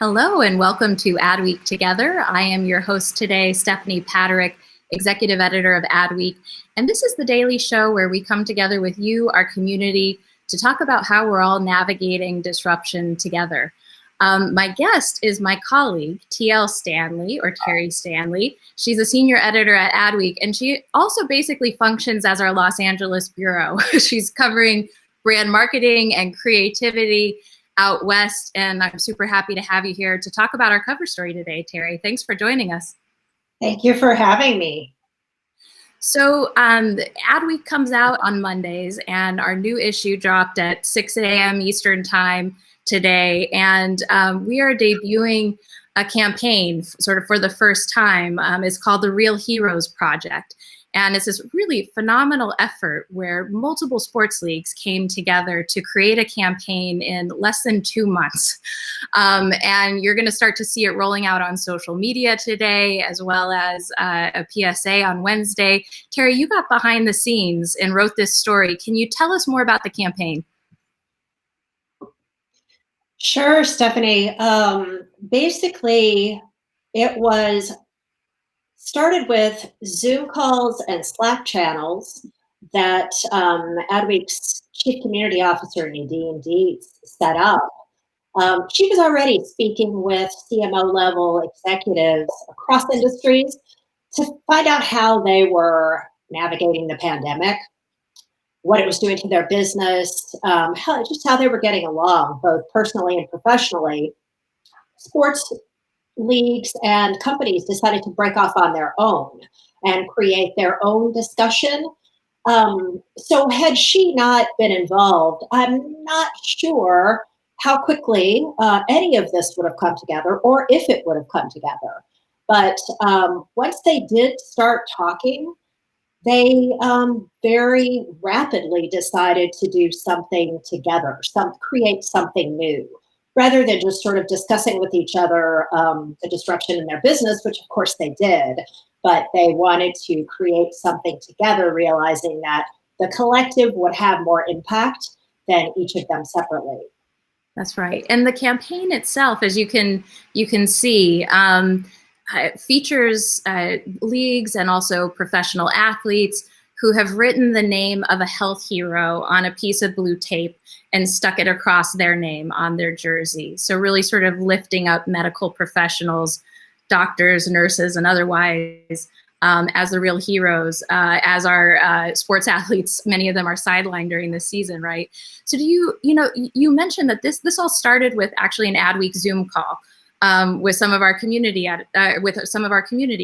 Hello and welcome to Adweek Together. I am your host today, Stephanie Paterick, Executive Editor of Adweek. And this is the daily show where we come together with you, our community, to talk about how we're all navigating disruption together. My guest is my colleague, Stanley, or Terry Stanley. She's a senior editor at Adweek, and she also basically functions as our Los Angeles bureau. She's covering brand marketing and creativity out west, and I'm super happy to have you here to talk about our cover story today, Terry. Thanks for joining us. Thank you for having me. So Adweek comes out on Mondays, and our new issue dropped at 6 a.m. Eastern time today, and we are debuting a campaign sort of for the first time. It's called the Real Heroes Project. And it's this really phenomenal effort where multiple sports leagues came together to create a campaign in less than 2 months. And you're going to start to see it rolling out on social media today, as well as a PSA on Wednesday. Terry, you got behind the scenes and wrote this story. Can you tell us more about the campaign? Sure, Stephanie. Basically, it was started with Zoom calls and Slack channels that Adweek's Chief Community Officer, Nadine Dietz, set up. She was already speaking with CMO level executives across industries to find out how they were navigating the pandemic, what it was doing to their business, just how they were getting along, both personally and professionally. Sports leagues and companies decided to break off on their own and create their own discussion. So had she not been involved, I'm not sure how quickly any of this would have come together or if it would have come together. But once they did start talking, they very rapidly decided to do something together, create something new, rather than just sort of discussing with each other the disruption in their business, which of course they did, but they wanted to create something together, realizing that the collective would have more impact than each of them separately. That's right. And the campaign itself, as you can see, features leagues and also professional athletes who have written the name of a health hero on a piece of blue tape and stuck it across their name on their jersey. So really sort of lifting up medical professionals, doctors, nurses, and otherwise as the real heroes, as our sports athletes. Many of them are sidelined during this season, right? So you mentioned that this all started with actually an Adweek Zoom call. With some of our community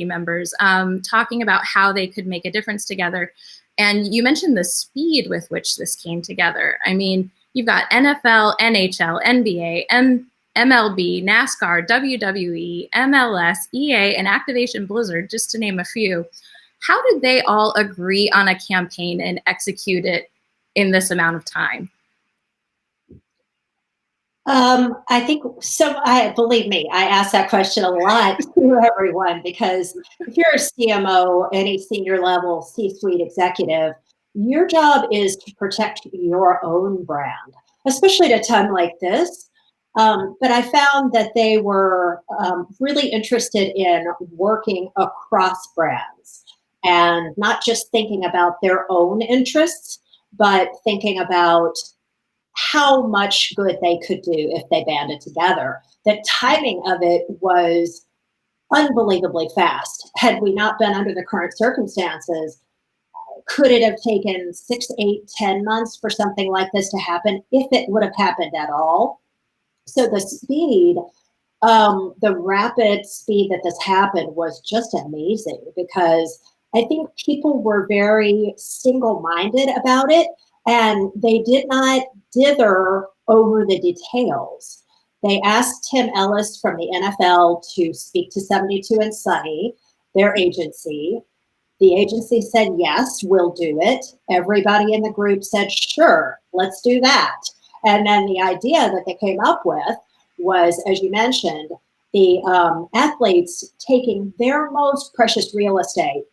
members, talking about how they could make a difference together. And you mentioned the speed with which this came together. I mean, you've got NFL, NHL, NBA, MLB, NASCAR, WWE, MLS, EA, and Activation Blizzard, just to name a few. How did they all agree on a campaign and execute it in this amount of time? I think so. Believe me, I ask that question a lot to everyone, because if you're a CMO, any senior level C-suite executive, your job is to protect your own brand, especially at a time like this. But I found that they were really interested in working across brands and not just thinking about their own interests, but thinking about how much good they could do if they banded together. The timing of it was unbelievably fast. Had we not been under the current circumstances, could it have taken 6, 8, 10 months for something like this to happen, if it would have happened at all? So the speed, the rapid speed that this happened was just amazing, because I think people were very single-minded about it, and they did not dither over the details. They asked Tim Ellis from the NFL to speak to 72 and Sunny, their agency. The agency said, yes, we'll do it. Everybody in the group said, sure, let's do that. And then the idea that they came up with was, as you mentioned, the athletes taking their most precious real estate,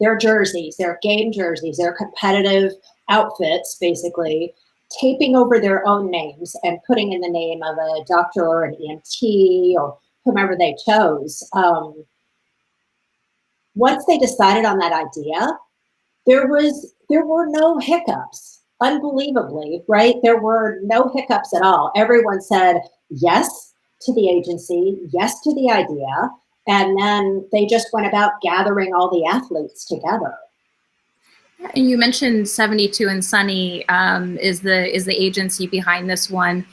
their jerseys, their game jerseys, their competitive outfits, basically, taping over their own names and putting in the name of a doctor or an EMT or whomever they chose. Once they decided on that idea, there were no hiccups. Unbelievably, right? There were no hiccups at all. Everyone said yes to the agency, yes to the idea, and then they just went about gathering all the athletes together. And you mentioned 72 and Sunny is the agency behind this one.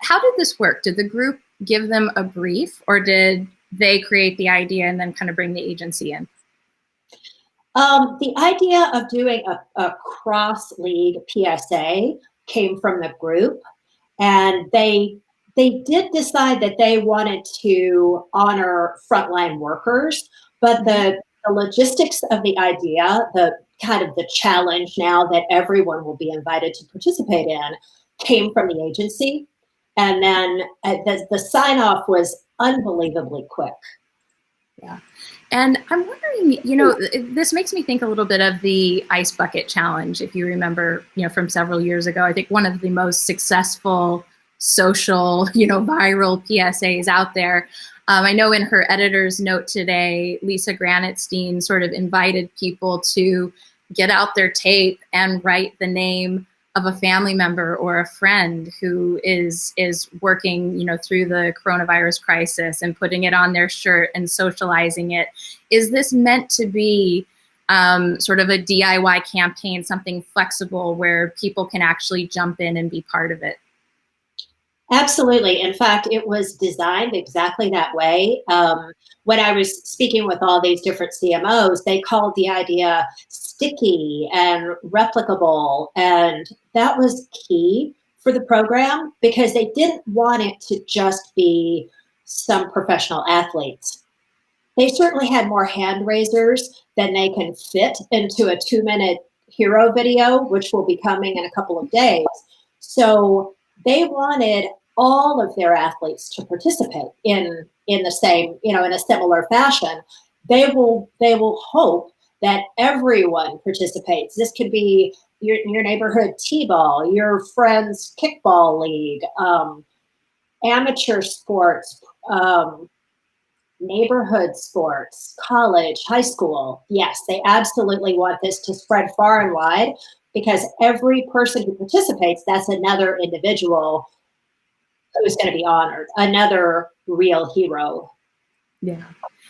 How did this work? Did the group give them a brief, or did they create the idea and then kind of bring the agency in? The idea of doing a cross-league PSA came from the group, and they did decide that they wanted to honor frontline workers, but the logistics of the idea, the kind of the challenge now that everyone will be invited to participate in, came from the agency. And then the sign-off was unbelievably quick. Yeah. And I'm wondering, this makes me think a little bit of the Ice Bucket Challenge, if you remember, from several years ago. I think one of the most successful social, viral PSAs out there. I know in her editor's note today, Lisa Granitstein sort of invited people to get out their tape and write the name of a family member or a friend who is working, through the coronavirus crisis, and putting it on their shirt and socializing it. Is this meant to be sort of a DIY campaign, something flexible where people can actually jump in and be part of it? Absolutely. In fact, it was designed exactly that way. When I was speaking with all these different CMOs, they called the idea sticky and replicable. And that was key for the program because they didn't want it to just be some professional athletes. They certainly had more hand raisers than they can fit into a 2-minute hero video, which will be coming in a couple of days. So they wanted all of their athletes to participate in the same, in a similar fashion. They will hope that everyone participates. This could be your neighborhood t-ball, your friend's kickball league, amateur sports, neighborhood sports, college, high school. Yes, they absolutely want this to spread far and wide because every person who participates, that's another individual who's going to be honored, another real hero. Yeah.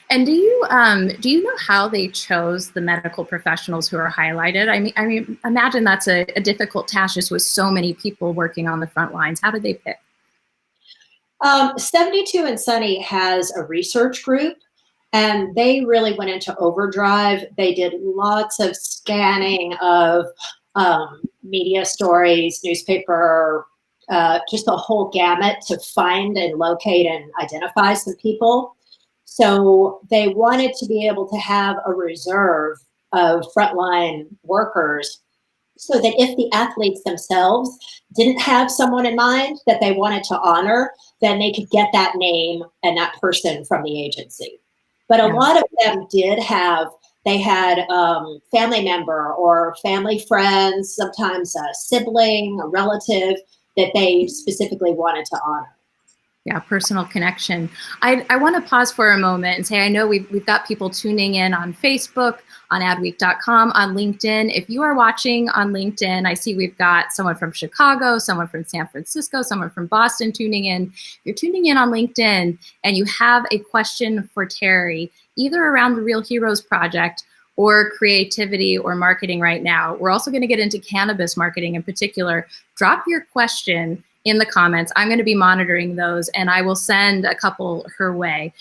And do you know how they chose the medical professionals who are highlighted? I mean, imagine that's a difficult task just with so many people working on the front lines. How did they pick? 72 and Sunny has a research group, and they really went into overdrive. They did lots of scanning of media stories, newspaper, just a whole gamut to find and locate and identify some people. So they wanted to be able to have a reserve of frontline workers so that if the athletes themselves didn't have someone in mind that they wanted to honor, then they could get that name and that person from the agency. But a lot of them they had family member or family friends, sometimes a sibling, a relative that they specifically wanted to honor. Yeah, personal connection. I want to pause for a moment and say, I know we've got people tuning in on Facebook, on adweek.com, on LinkedIn. If you are watching on LinkedIn, I see we've got someone from Chicago, someone from San Francisco, someone from Boston tuning in. If you're tuning in on LinkedIn and you have a question for Terry, either around the Real Heroes Project or creativity or marketing right now, we're also going to get into cannabis marketing in particular. Drop your question in the comments. I'm going to be monitoring those, and I will send a couple her way.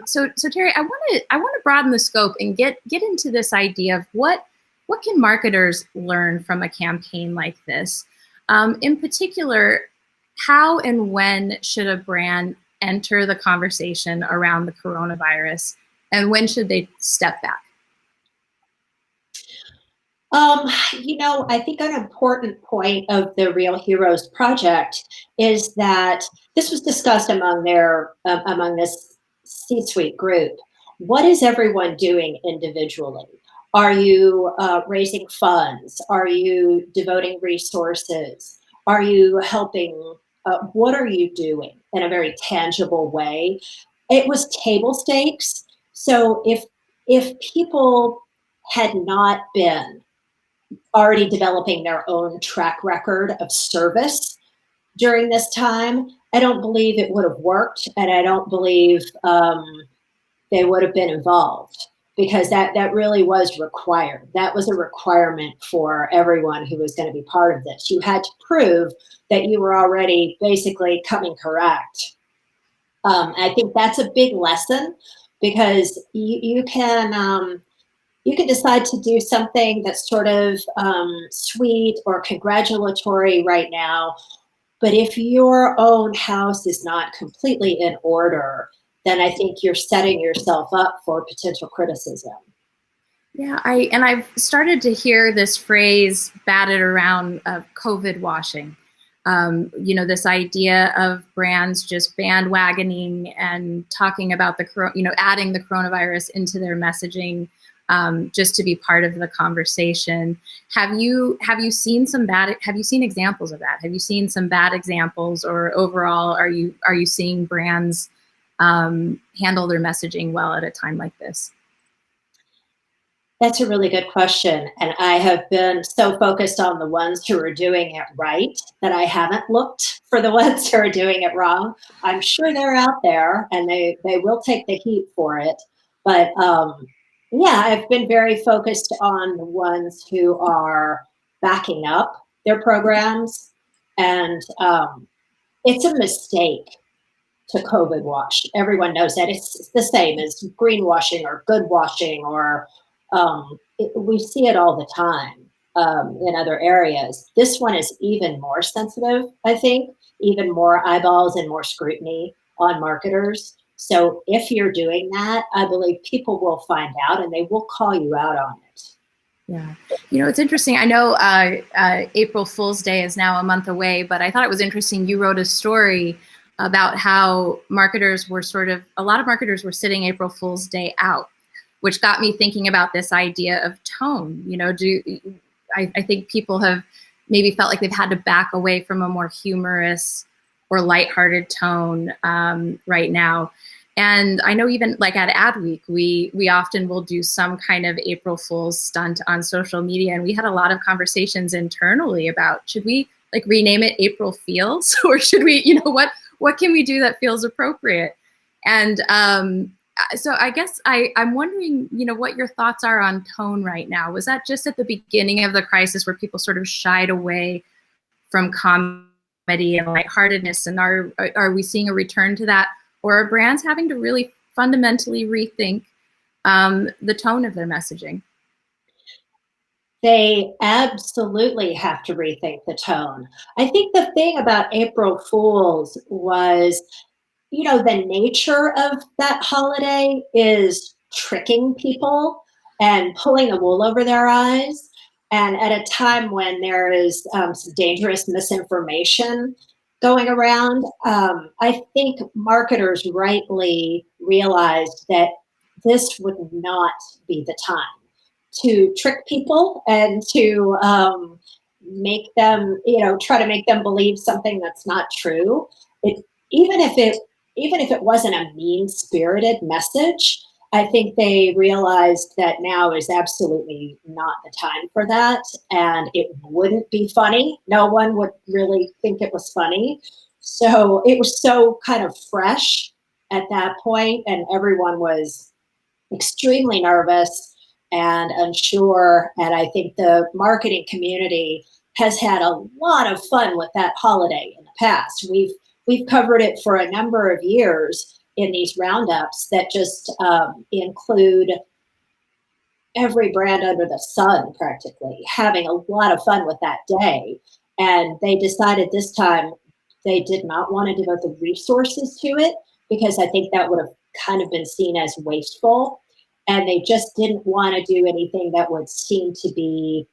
So Terry, I want to broaden the scope and get into this idea of what can marketers learn from a campaign like this. In particular, how and when should a brand enter the conversation around the coronavirus, and when should they step back? I think an important point of the Real Heroes Project is that this was discussed among this C-suite group. What is everyone doing individually? Are you raising funds? Are you devoting resources? Are you helping? What are you doing in a very tangible way? It was table stakes. So if people had not been already developing their own track record of service during this time, I don't believe it would have worked, and I don't believe they would have been involved, because that really was required. That was a requirement for everyone who was going to be part of this. You had to prove that you were already basically coming correct. I think that's a big lesson, because you can decide to do something that's sort of sweet or congratulatory right now, but if your own house is not completely in order, then I think you're setting yourself up for potential criticism. Yeah, I've started to hear this phrase batted around of COVID washing. This idea of brands just bandwagoning and talking about adding the coronavirus into their messaging, just to be part of the conversation. Have you seen have you seen examples of that? Have you seen some bad examples, or overall, are you seeing brands handle their messaging well at a time like this? That's a really good question. And I have been so focused on the ones who are doing it right that I haven't looked for the ones who are doing it wrong. I'm sure they're out there, and they will take the heat for it. But yeah, I've been very focused on the ones who are backing up their programs. And it's a mistake to COVID wash. Everyone knows that. It's the same as greenwashing or good washing, or we see it all the time in other areas. This one is even more sensitive, I think, even more eyeballs and more scrutiny on marketers. So if you're doing that, I believe people will find out and they will call you out on it. Yeah. It's interesting. I know April Fool's Day is now a month away, but I thought it was interesting. You wrote a story about how a lot of marketers were sitting April Fool's Day out, which got me thinking about this idea of tone. I think people have maybe felt like they've had to back away from a more humorous or lighthearted tone right now. And I know even like at Adweek, we often will do some kind of April Fool's stunt on social media. And we had a lot of conversations internally about, should we like rename it April Feels, or should we, what can we do that feels appropriate? And so I guess I'm wondering, what your thoughts are on tone right now. Was that just at the beginning of the crisis where people sort of shied away from comedy and lightheartedness? And are we seeing a return to that? Or are brands having to really fundamentally rethink the tone of their messaging? They absolutely have to rethink the tone. I think the thing about April Fools was, the nature of that holiday is tricking people and pulling the wool over their eyes. And at a time when there is some dangerous misinformation going around, I think marketers rightly realized that this would not be the time to trick people and to make them, try to make them believe something that's not true. It, even if it even if it wasn't a mean-spirited message, I think they realized that now is absolutely not the time for that, and it wouldn't be funny. No one would really think it was funny. So it was so kind of fresh at that point, and everyone was extremely nervous and unsure. And I think the marketing community has had a lot of fun with that holiday in the past. We've covered it for a number of years in these roundups that just include every brand under the sun practically having a lot of fun with that day. And they decided this time they did not want to devote the resources to it, because I think that would have kind of been seen as wasteful. And they just didn't want to do anything that would seem to be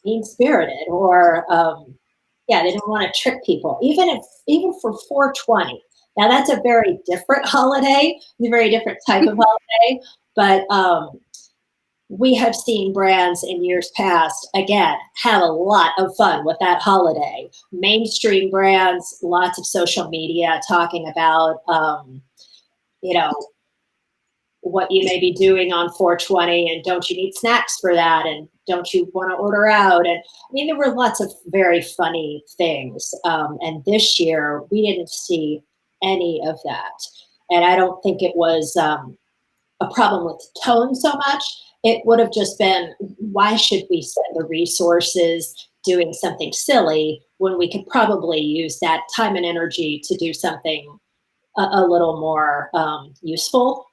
mean spirited, or yeah, they didn't want to trick people, even for 420. Now that's a very different holiday, a very different type of holiday, but we have seen brands in years past, again, have a lot of fun with that holiday. Mainstream brands, lots of social media talking about, you know, what you may be doing on 420 and don't you need snacks for that and don't you want to order out, and I mean there were lots of very funny things, and this year we didn't see any of that, and I don't think it was a problem with tone so much. It would have just been, why should we spend the resources doing something silly when we could probably use that time and energy to do something a little more useful.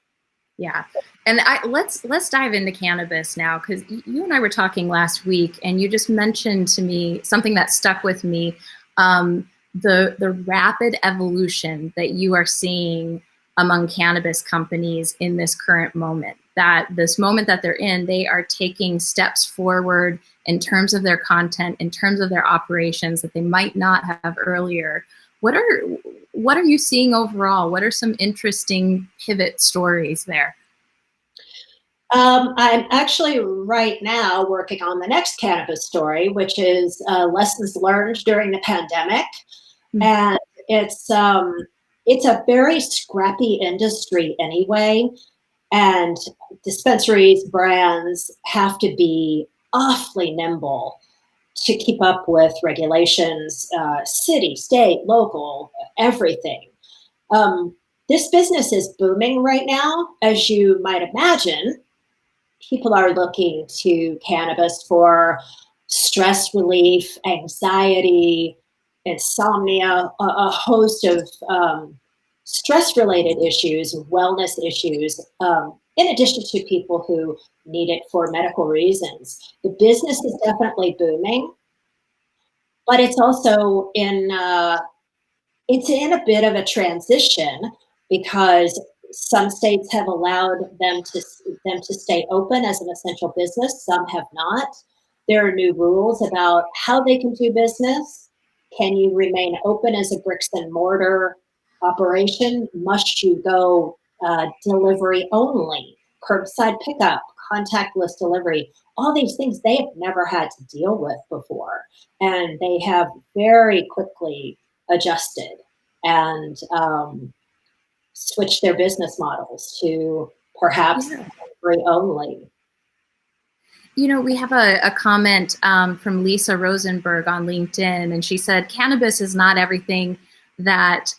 Yeah. And let's dive into cannabis now, because you and I were talking last week, and you just mentioned to me something that stuck with me, the rapid evolution that you are seeing among cannabis companies in this current moment. That this moment that they're in, they are taking steps forward in terms of their content, in terms of their operations that they might not have earlier. What are you seeing overall? What are some interesting pivot stories there? I'm actually right now working on the next cannabis story, which is lessons learned during the pandemic, and it's a very scrappy industry anyway, and dispensaries, brands have to be awfully nimble to keep up with regulations, city, state, local, everything. Um, this business is booming right now, as you might imagine. People are looking to cannabis for stress relief, anxiety, insomnia, a host of stress related issues, wellness issues, in addition to people who need it for medical reasons. The business is definitely booming, but it's in a bit of a transition because some states have allowed them to stay open as an essential business. Some have not. There are new rules about how they can do business. Can you remain open as a bricks and mortar operation? Must you go delivery only, curbside pickup, contactless delivery? All these things they have never had to deal with before, and they have very quickly adjusted and switch their business models to perhaps Yeah. delivery only. You know, we have a comment from Lisa Rosenberg on LinkedIn, and she said, cannabis is not everything that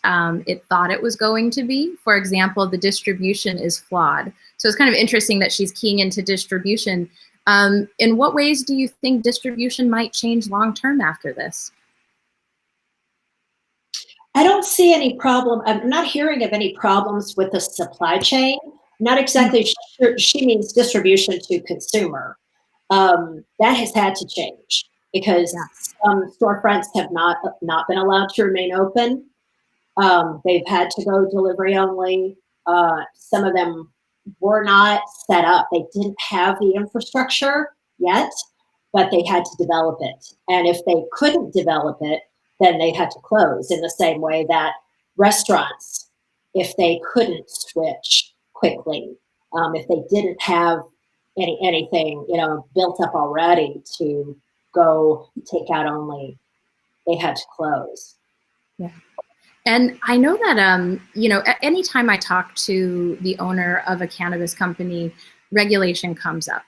it thought it was going to be. For example, the distribution is flawed. So it's kind of interesting that she's keying into distribution. In what ways do you think distribution might change long-term after this? I don't see any problem. I'm not hearing of any problems with the supply chain. Not exactly sure. She means distribution to consumer. That has had to change because Yeah. some storefronts have not been allowed to remain open. They've had to go delivery only. Some of them were not set up. They didn't have the infrastructure yet, but they had to develop it. And if they couldn't develop it, then they had to close in the same way that restaurants, if they couldn't switch quickly, if they didn't have anything built up already to go take out only, they had to close. Yeah. And I know that, anytime I talk to the owner of a cannabis company, regulation comes up.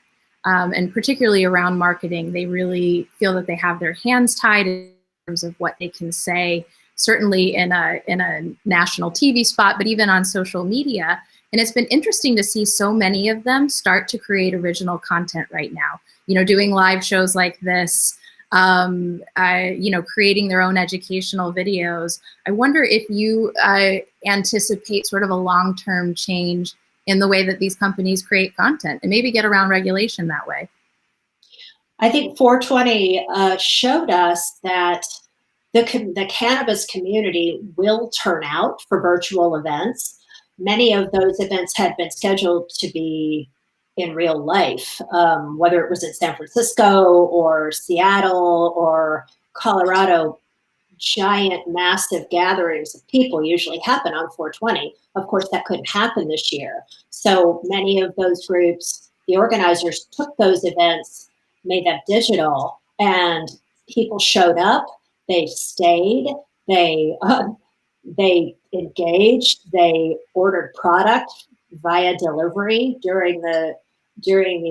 And particularly around marketing, they really feel that they have their hands tied in terms of what they can say, certainly in a national TV spot, but even on social media. And it's been interesting to see so many of them start to create original content right now, doing live shows like this, creating their own educational videos. I wonder if you anticipate sort of a long-term change in the way that these companies create content and maybe get around regulation that way. I think 420 showed us that the cannabis community will turn out for virtual events. Many of those events had been scheduled to be in real life, whether it was in San Francisco or Seattle or Colorado. Giant, massive gatherings of people usually happen on 420. Of course, that couldn't happen this year. So many of those groups the organizers took those events, made them digital, and people showed up, they stayed, they engaged, they ordered product via delivery during the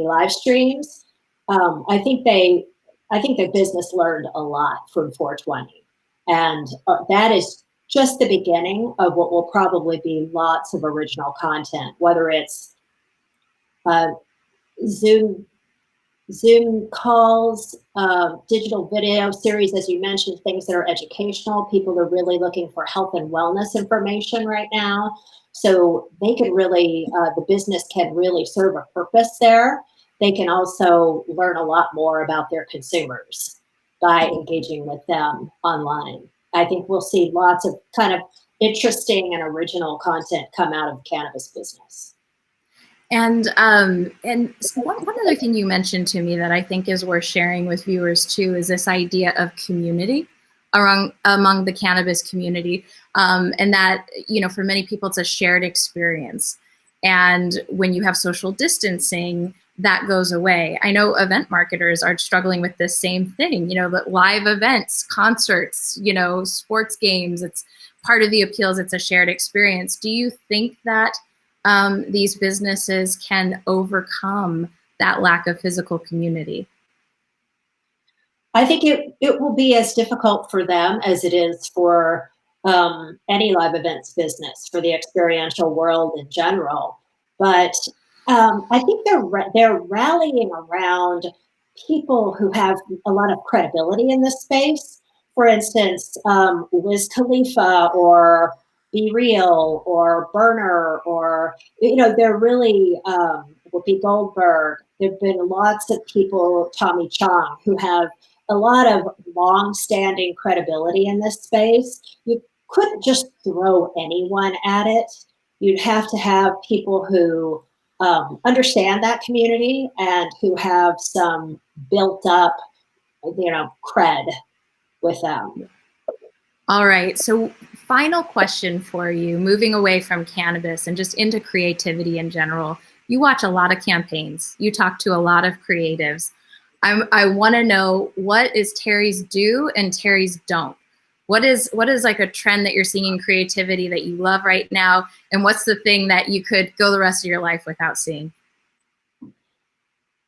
live streams. I think the business learned a lot from 420, and that is just the beginning of what will probably be lots of original content, whether it's uh, Zoom calls, digital video series, as you mentioned, things that are educational. People are really looking for health and wellness information right now. So they can really, the business can really serve a purpose there. They can also learn a lot more about their consumers by engaging with them online. I think we'll see lots of kind of interesting and original content come out of the cannabis business. And one other thing you mentioned to me that I think is worth sharing with viewers too is this idea of community among the cannabis community, and that, you know, for many people it's a shared experience. And when you have social distancing, that goes away. I know event marketers are struggling with this same thing. You know, the live events, concerts, you know, sports games. It's part of the appeals. It's a shared experience. Do you think that these businesses can overcome that lack of physical community? I think it will be as difficult for them as it is for any live events business, for the experiential world in general. But I think they're rallying around people who have a lot of credibility in this space. For instance, Wiz Khalifa or Be Real or Burner, or, you know, they're really Whoopi Goldberg. There've been lots of people, Tommy Chong, who have a lot of long-standing credibility in this space. You couldn't just throw anyone at it. You'd have to have people who understand that community and who have some built up, you know, cred with them. All right. So final question for you, moving away from cannabis and just into creativity in general. You watch a lot of campaigns. You talk to a lot of creatives. I want to know, what is Terry's do and Terry's don't? What is like a trend that you're seeing in creativity that you love right now? And what's the thing that you could go the rest of your life without seeing?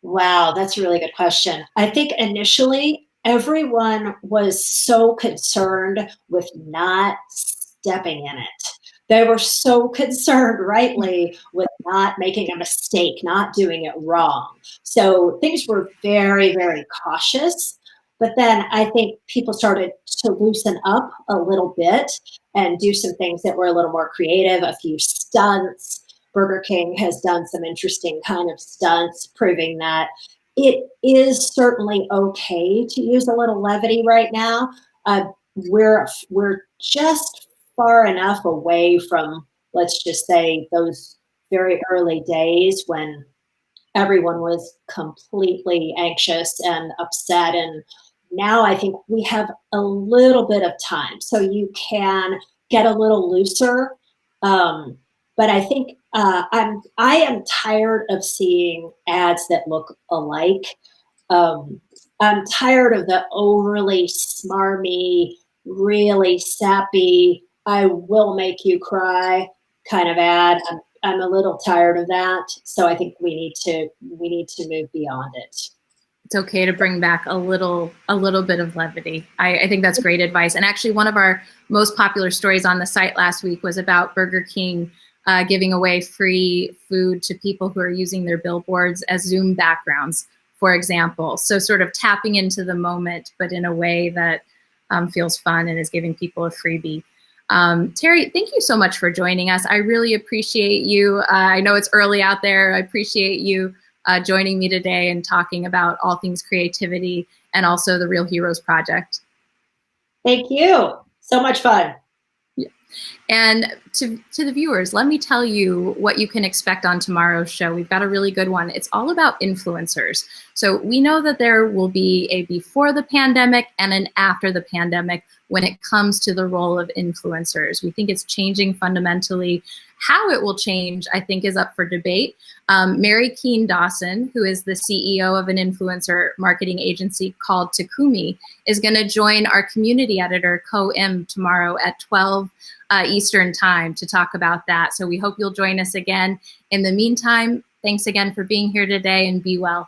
Wow, that's a really good question. I think initially everyone was so concerned with not stepping in it. They were so concerned, rightly, with not making a mistake, not doing it wrong. So things were very, very cautious. But then I think people started to loosen up a little bit and do some things that were a little more creative, a few stunts. Burger King has done some interesting kind of stunts, proving that it is certainly okay to use a little levity right now. We're just far enough away from, let's just say, those very early days when everyone was completely anxious and upset. And now I think we have a little bit of time, so you can get a little looser. But I think I am tired of seeing ads that look alike. I'm tired of the overly smarmy, really sappy, I will make you cry kind of ad. I'm a little tired of that. So I think we need to move beyond it. It's okay to bring back a little bit of levity. I think that's great advice. And actually, one of our most popular stories on the site last week was about Burger King giving away free food to people who are using their billboards as Zoom backgrounds, for example. So sort of tapping into the moment, but in a way that feels fun and is giving people a freebie. Terry, thank you so much for joining us. I really appreciate you. I know it's early out there. I appreciate you joining me today and talking about all things creativity and also the Real Heroes Project. Thank you. So much fun. Yeah. And to the viewers, let me tell you what you can expect on tomorrow's show. We've got a really good one. It's all about influencers. So we know that there will be a before the pandemic and an after the pandemic when it comes to the role of influencers. We think it's changing fundamentally. How it will change, I think, is up for debate. Mary Keene Dawson, who is the CEO of an influencer marketing agency called Takumi, is going to join our community editor, Ko-Im, tomorrow at 12 Eastern time to talk about that. So we hope you'll join us again. In the meantime, thanks again for being here today, and be well.